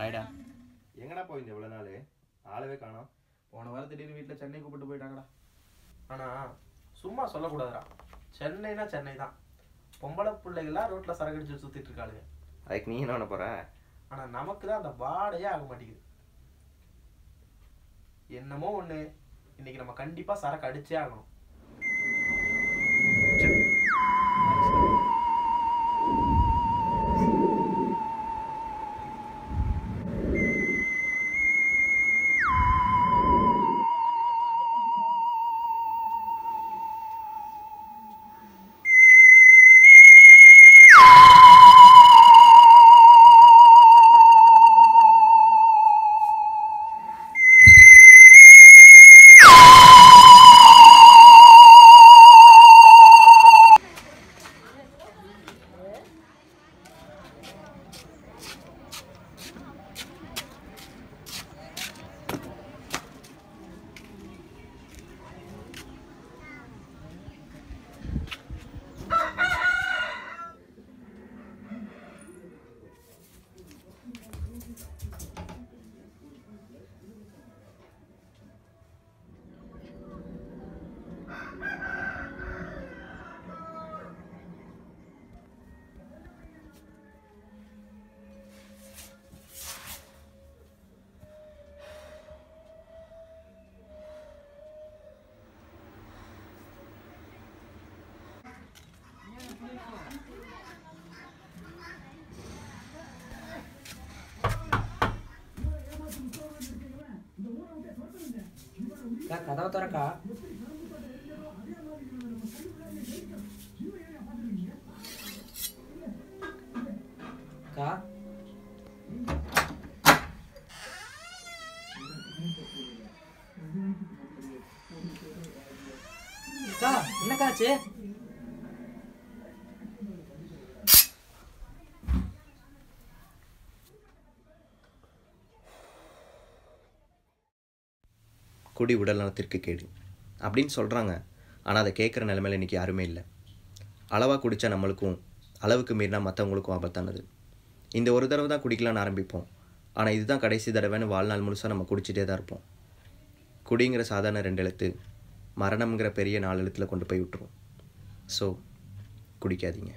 ஆயிடா. எங்கடா போயிருந்த இவ்வளோ நாள்? ஆளவே காணோம். போன வாரம் திடீர்னு வீட்டில் சென்னை கூப்பிட்டு போயிட்டாங்கடா. ஆனால் சும்மா சொல்லக்கூடாதுடா, சென்னைனா சென்னை தான். பொம்பளை பிள்ளைகள்லாம் ரோட்டில் சரக்கு அடிச்சு சுற்றிட்டு இருக்காளுங்க. அதுக்கு நீ என்ன பண்ண போற? ஆனால் நமக்கு தான் அந்த வாடையே ஆக மாட்டேங்குது. என்னமோ ஒன்று, இன்னைக்கு நம்ம கண்டிப்பாக சரக்கு அடிச்சே ஆகணும். கதவை திறக்கா. என்னக்காச்சு? குடி உடல் நலத்திற்கு கேடு அப்படின்னு சொல்கிறாங்க. ஆனால் அதை கேட்குற நிலைமையில் இன்றைக்கி யாருமே இல்லை. அளவாக குடித்தா நம்மளுக்கும், அளவுக்கு மீறினா மற்றவங்களுக்கும் ஆபத்தானது. இந்த ஒரு தடவை தான் குடிக்கலான்னு ஆரம்பிப்போம், ஆனால் இதுதான் கடைசி தடவைன்னு வாழ்நாள் முழுசாக நம்ம குடிச்சிட்டே தான் இருப்போம். குடிங்கிற சாதாரண 2 எழுத்து மரணம்ங்கிற பெரிய 4 எழுத்தில் கொண்டு போய் விட்டுரும். ஸோ குடிக்காதீங்க.